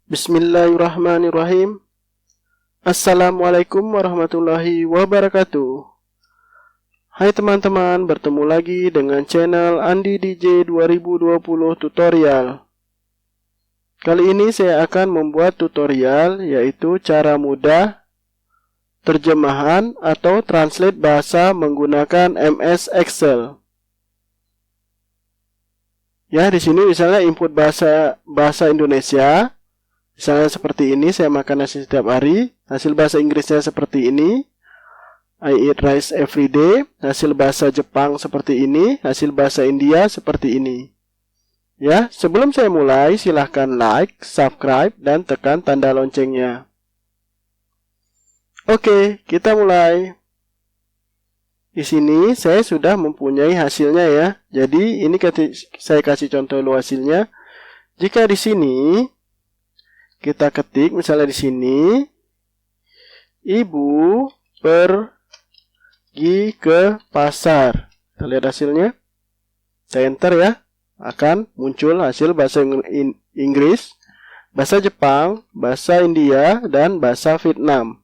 Bismillahirrahmanirrahim. Assalamualaikum warahmatullahi wabarakatuh. Hai teman-teman, bertemu lagi dengan channel Andi DJ 2020 Tutorial. Kali ini saya akan membuat tutorial yaitu cara mudah terjemahan atau translate bahasa menggunakan MS Excel. Ya, di sini misalnya input bahasa Indonesia. Misalnya seperti ini, saya makan nasi setiap hari. Hasil bahasa Inggrisnya seperti ini, I eat rice every day. Hasil bahasa Jepang seperti ini. Hasil bahasa India seperti ini. Ya, sebelum saya mulai, silahkan like, subscribe, dan tekan tanda loncengnya. Oke, kita mulai. Di sini saya sudah mempunyai hasilnya ya. Jadi ini saya kasih contoh dulu hasilnya. Jika di sini kita ketik misalnya di sini, ibu pergi ke pasar. Kita lihat hasilnya. Saya enter ya. Akan muncul hasil bahasa Inggris, bahasa Jepang, bahasa India, dan bahasa Vietnam.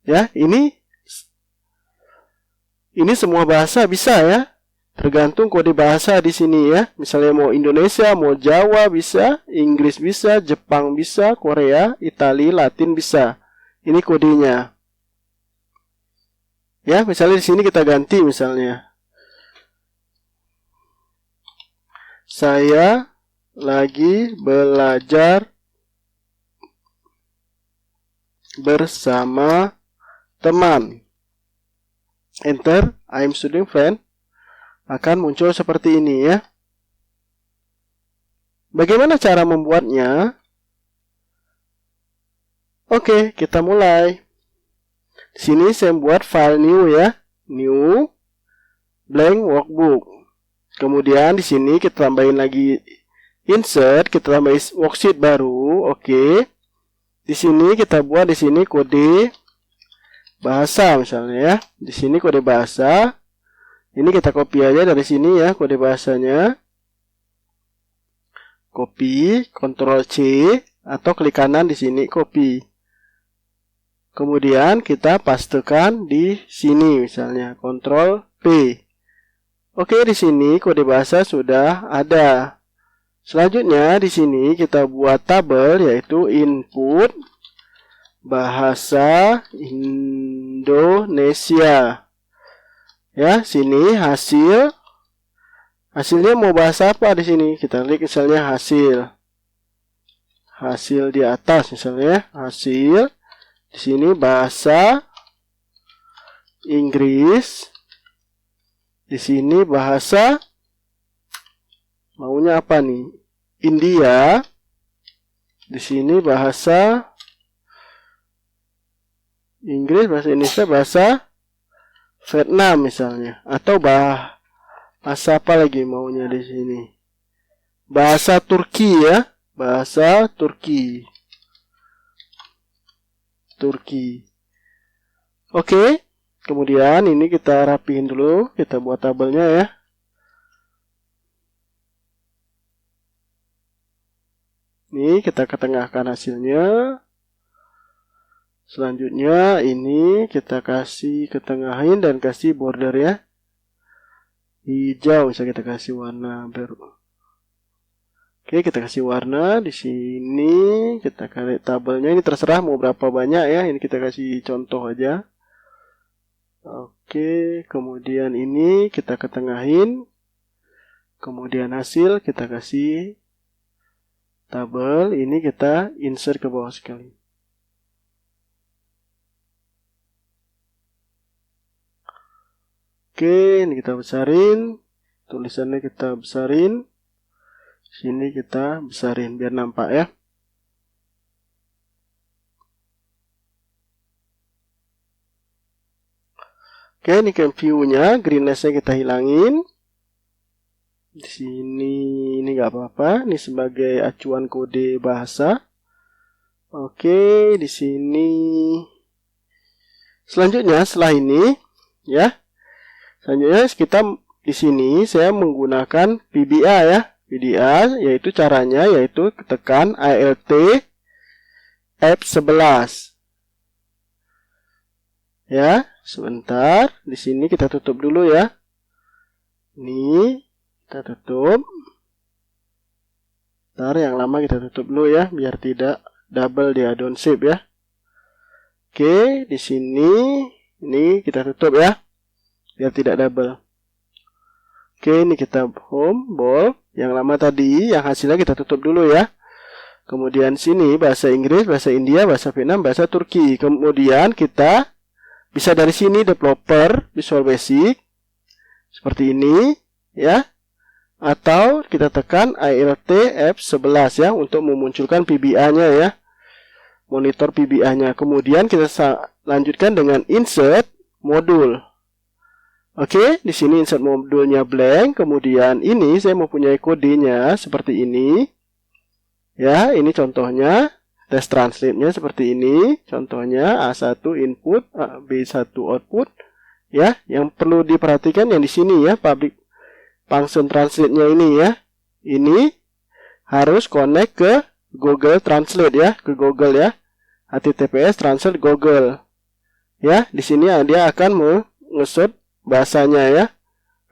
Ya, ini semua bahasa bisa ya. Tergantung kode bahasa di sini ya. Misalnya mau Indonesia, mau Jawa bisa, Inggris bisa, Jepang bisa, Korea, Italia, Latin bisa. Ini kodenya. Ya, misalnya di sini kita ganti misalnya. Saya lagi belajar bersama teman. Enter, I'm studying friend. Akan muncul seperti ini ya. Bagaimana cara membuatnya? Oke, kita mulai. Di sini saya buat file new ya. New blank workbook. Kemudian di sini kita tambahin lagi insert, kita tambahin worksheet baru. Oke. Di sini kita buat di sini kode bahasa misalnya ya. Di sini kode bahasa. Ini kita copy aja dari sini ya kode bahasanya. Copy, Ctrl C atau klik kanan di sini copy. Kemudian kita pastekan di sini misalnya Ctrl P. Oke, di sini kode bahasa sudah ada. Selanjutnya di sini kita buat tabel yaitu input bahasa Indonesia. Ya, sini hasilnya mau bahasa apa di sini? Kita klik misalnya hasil di atas misalnya hasil. Di sini bahasa Inggris. Di sini bahasa maunya apa nih? India. Di sini bahasa Inggris, bahasa Indonesia, bahasa Vietnam misalnya, atau bahasa apa lagi maunya di sini? Bahasa Turki ya, bahasa Turki. Oke, kemudian ini kita rapihin dulu, kita buat tabelnya ya. Ini kita ketengahkan hasilnya. Selanjutnya ini kita kasih ketengahin dan kasih border ya. Hijau bisa kita kasih warna baru. Oke, kita kasih warna di sini, kita kasih tabelnya. Ini terserah mau berapa banyak ya. Ini kita kasih contoh aja. Oke, kemudian ini kita ketengahin. Kemudian hasil kita kasih tabel, ini kita insert ke bawah sekali. Oke, ini kita besarin. Tulisannya kita besarin. Sini kita besarin biar nampak ya. Oke, ini kan view-nya, greenness-nya kita hilangin. Di sini ini nggak apa-apa, ini sebagai acuan kode bahasa. Oke, di sini. Selanjutnya setelah ini ya. Selanjutnya kita di sini saya menggunakan PBA ya. PBA yaitu caranya yaitu tekan Alt F11. Ya, sebentar. Di sini kita tutup dulu ya. Ini kita tutup. Bentar, yang lama kita tutup dulu ya, biar tidak double di add-on shape ya. Oke, di sini ini kita tutup ya, biar tidak double. Oke, ini kita home ball. Yang lama tadi, yang hasilnya kita tutup dulu ya. Kemudian sini bahasa Inggris, bahasa India, bahasa Vietnam, bahasa Turki. Kemudian kita bisa dari sini developer Visual Basic seperti ini ya. Atau kita tekan Alt F11 ya untuk memunculkan PBA-nya ya. Monitor PBA-nya. Kemudian kita lanjutkan dengan insert modul. Oke, di sini insert modulnya blank. Kemudian ini saya mempunyai kodenya seperti ini. Ya, ini contohnya. Test translate-nya seperti ini. Contohnya A1 input, B1 output. Ya, yang perlu diperhatikan yang di sini ya, public function translate-nya ini ya. Ini harus connect ke Google Translate ya, ke Google ya. HTTPS Translate Google. Ya, di sini dia akan mengesut bahasanya ya.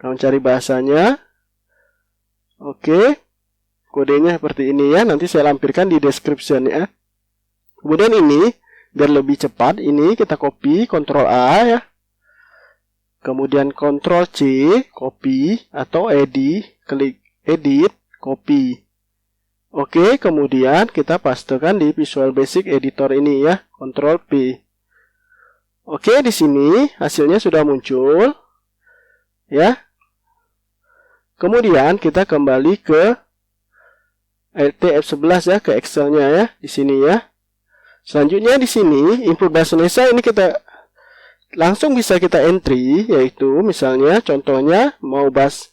Kamu cari bahasanya. Oke. Kodenya seperti ini ya. Nanti saya lampirkan di description ya. Kemudian ini, biar lebih cepat, ini kita copy, Ctrl A ya. Kemudian Ctrl C, copy, atau edit, klik edit, copy. Oke, kemudian kita pastekan di Visual Basic Editor ini ya, Ctrl P. Oke, di sini hasilnya sudah muncul. Ya. Kemudian kita kembali ke Alt F11 ya, ke Excel-nya ya, di sini ya. Selanjutnya di sini input bahasa Indonesia ini kita langsung bisa kita entry, yaitu misalnya contohnya mau bahas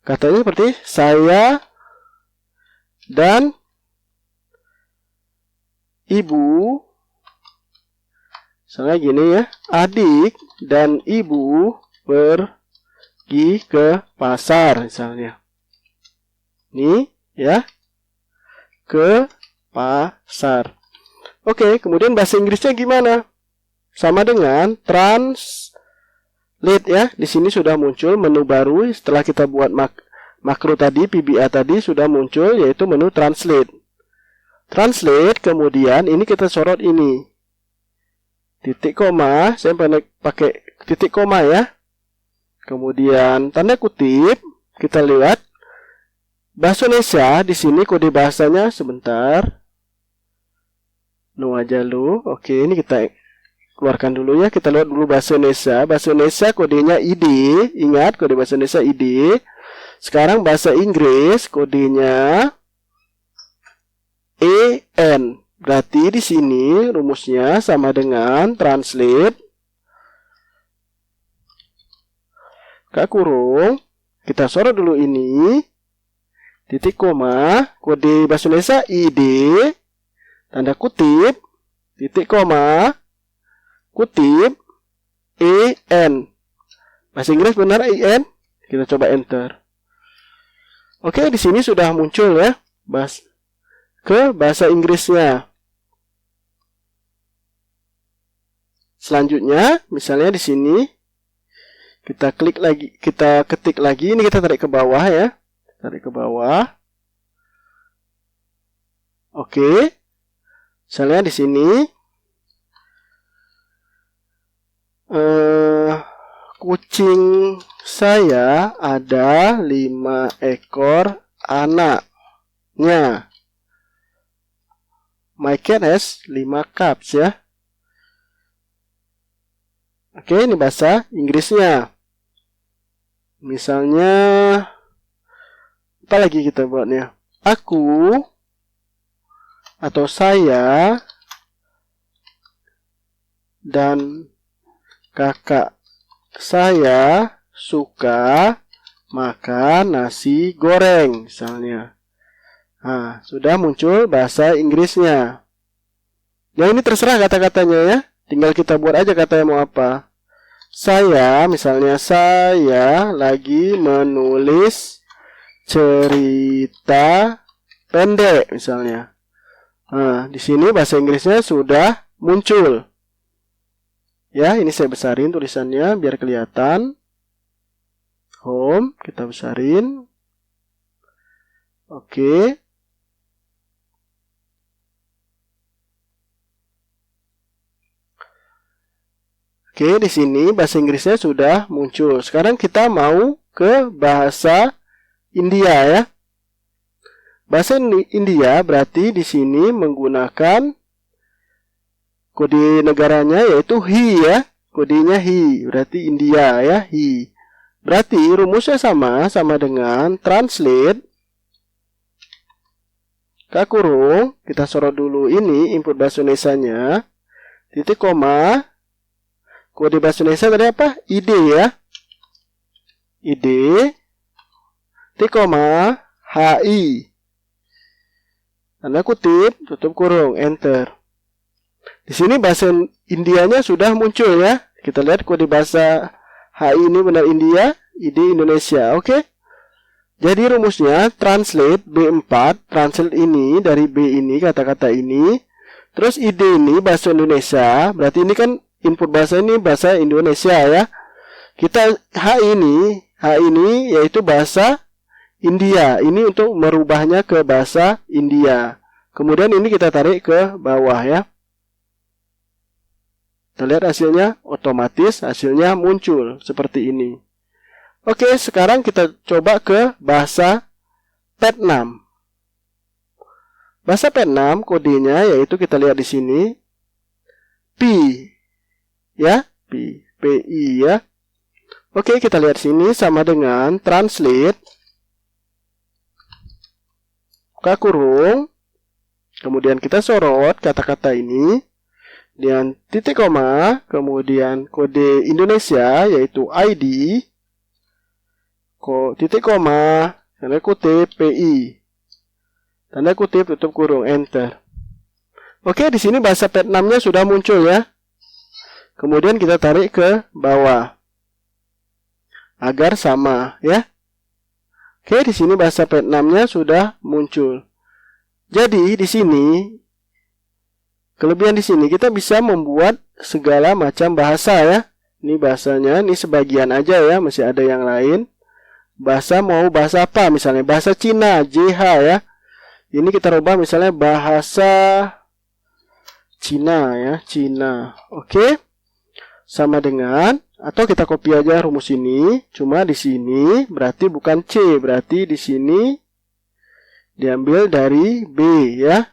katanya seperti saya dan ibu, misalnya gini ya, adik dan ibu pergi ke pasar misalnya. Ini ya, ke pasar. Oke, kemudian bahasa Inggrisnya gimana? Sama dengan translate ya. Di sini sudah muncul menu baru setelah kita buat makro tadi, PBA tadi sudah muncul yaitu menu translate. Translate, kemudian ini kita sorot ini. Titik koma, saya pakai titik koma ya. Kemudian tanda kutip, kita lihat bahasa Indonesia di sini kode bahasanya sebentar. No aja lu. Oke, ini kita keluarkan dulu ya. Kita lihat dulu bahasa Indonesia. Bahasa Indonesia kodenya ID. Ingat, kode bahasa Indonesia ID. Sekarang bahasa Inggris kodenya EN. Berarti di sini rumusnya sama dengan translate. Buka kurung. Kita sorot dulu ini. Titik koma. Kode bahasa Indonesia ID. Tanda kutip, titik koma, kutip, EN. Bahasa Inggris benar EN? Kita coba enter. Oke, di sini sudah muncul ya, ke bahasa Inggrisnya. Selanjutnya, misalnya di sini, kita klik lagi, kita ketik lagi, ini kita tarik ke bawah ya. Tarik ke bawah. Oke. Misalnya di sini kucing saya ada 5 ekor anaknya. My cat has 5 cubs ya. Oke, ini bahasa Inggrisnya. Misalnya apa lagi kita buatnya? Aku atau saya dan kakak saya suka makan nasi goreng misalnya. Nah, sudah muncul bahasa Inggrisnya. Yang ini terserah kata-katanya ya. Tinggal kita buat aja katanya mau apa. misalnya saya lagi menulis cerita pendek misalnya. Nah, di sini bahasa Inggrisnya sudah muncul. Ya, ini saya besarin tulisannya biar kelihatan. Home, kita besarin. Oke. Oke, di sini bahasa Inggrisnya sudah muncul. Sekarang kita mau ke bahasa India ya. Bahasa India berarti di sini menggunakan kode negaranya yaitu He ya. Kodenya He, berarti India ya, He. Berarti rumusnya sama dengan translate K kurung, kita sorot dulu ini input bahasa Indonesia-nya, titik koma, kode bahasa Indonesia tadi apa? ID ya. ID, titik koma, HI. Tanda kutip, tutup kurung, enter. Di sini bahasa Indianya sudah muncul ya. Kita lihat kode bahasa HI ini benar India, ID Indonesia, oke? Jadi rumusnya translate B4, translate ini dari B ini, kata-kata ini. Terus ID ini bahasa Indonesia, berarti ini kan input bahasa ini bahasa Indonesia ya. Kita H ini yaitu bahasa India. Ini untuk merubahnya ke bahasa India. Kemudian ini kita tarik ke bawah ya. Kita lihat hasilnya, otomatis hasilnya muncul seperti ini. Oke, sekarang kita coba ke bahasa Vietnam. Bahasa Vietnam kodenya yaitu kita lihat di sini P ya, PI ya. Oke, kita lihat sini sama dengan translate K kurung, kemudian kita sorot kata-kata ini dengan titik koma, kemudian kode Indonesia yaitu ID, titik koma, tanda kutip PI, tanda kutip tutup kurung, enter. Oke, di sini bahasa Vietnamnya sudah muncul ya. Kemudian kita tarik ke bawah agar sama ya. Oke, di sini bahasa Vietnamnya sudah muncul. Jadi di sini kelebihan di sini kita bisa membuat segala macam bahasa ya. Ini bahasanya, ini sebagian aja ya, masih ada yang lain. Bahasa mau bahasa apa? Misalnya bahasa Cina, JH ya. Ini kita rubah misalnya bahasa Cina ya, Cina. Oke. Sama dengan, atau kita copy aja rumus ini. Cuma di sini berarti bukan C, berarti di sini diambil dari B ya.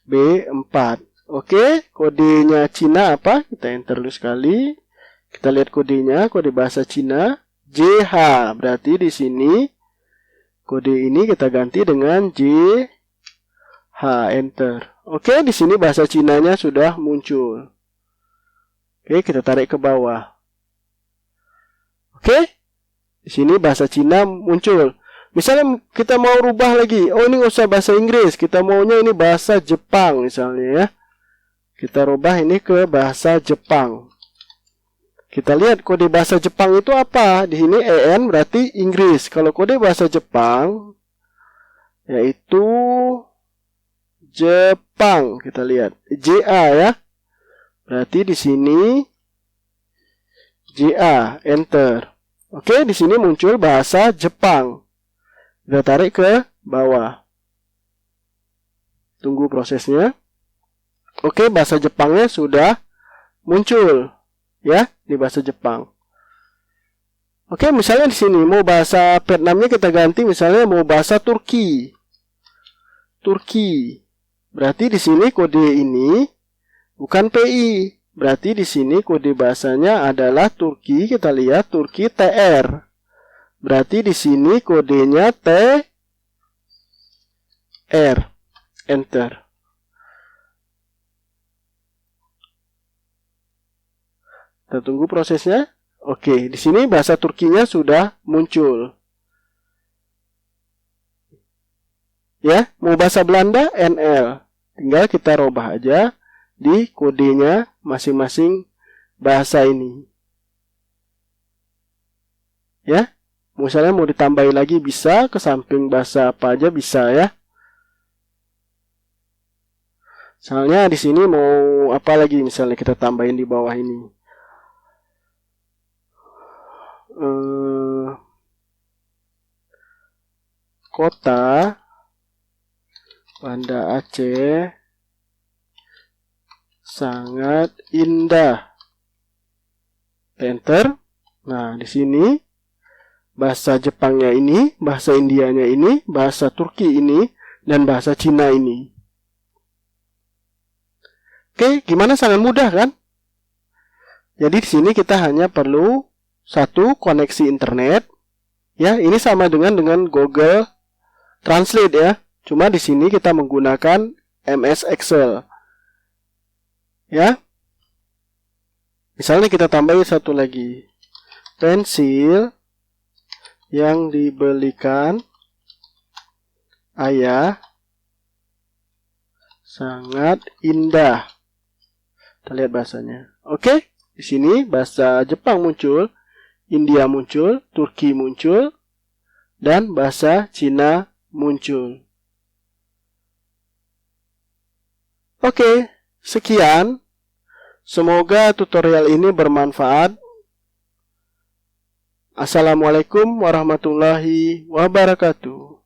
B4. Oke, kodenya Cina apa? Kita enter dulu sekali. Kita lihat kodenya, kode bahasa Cina. JH, berarti di sini kode ini kita ganti dengan JH, enter. Oke, di sini bahasa Cinanya sudah muncul. Oke, kita tarik ke bawah. Oke, di sini bahasa Cina muncul. Misalnya kita mau rubah lagi, oh ini nggak usah bahasa Inggris, kita maunya ini bahasa Jepang misalnya ya. Kita rubah ini ke bahasa Jepang. Kita lihat kode bahasa Jepang itu apa? Di sini EN berarti Inggris. Kalau kode bahasa Jepang yaitu Jepang. Kita lihat JA ya. Berarti di sini JA, enter. Oke, di sini muncul bahasa Jepang. Kita tarik ke bawah. Tunggu prosesnya. Oke, bahasa Jepangnya sudah muncul. Ya, di bahasa Jepang. Oke, misalnya di sini mau bahasa Vietnamnya kita ganti misalnya mau bahasa Turki. Turki. Berarti di sini kode ini bukan PI. Berarti di sini kode bahasanya adalah Turki. Kita lihat Turki TR. Berarti di sini kodenya TR. Enter. Kita tunggu prosesnya. Oke, di sini bahasa Turkinya sudah muncul. Ya, mau bahasa Belanda NL. Tinggal kita robah aja di kodenya masing-masing bahasa ini. Ya, misalnya mau ditambahin lagi bisa, ke samping bahasa apa aja bisa ya. Misalnya di sini mau apa lagi, misalnya kita tambahin di bawah ini. Kota Banda Aceh sangat indah. Enter. Nah, di sini bahasa Jepangnya ini, bahasa Indianya ini, bahasa Turki ini, dan bahasa Cina ini. Oke, gimana? Sangat mudah kan? Jadi di sini kita hanya perlu satu koneksi internet. Ya, ini sama dengan Google Translate ya. Cuma di sini kita menggunakan MS Excel. Ya. Misalnya kita tambahin satu lagi. Pensil yang dibelikan ayah sangat indah. Kita lihat bahasanya. Oke, di sini bahasa Jepang muncul, India muncul, Turki muncul, dan bahasa Cina muncul. Oke, sekian. Semoga tutorial ini bermanfaat. Assalamualaikum warahmatullahi wabarakatuh.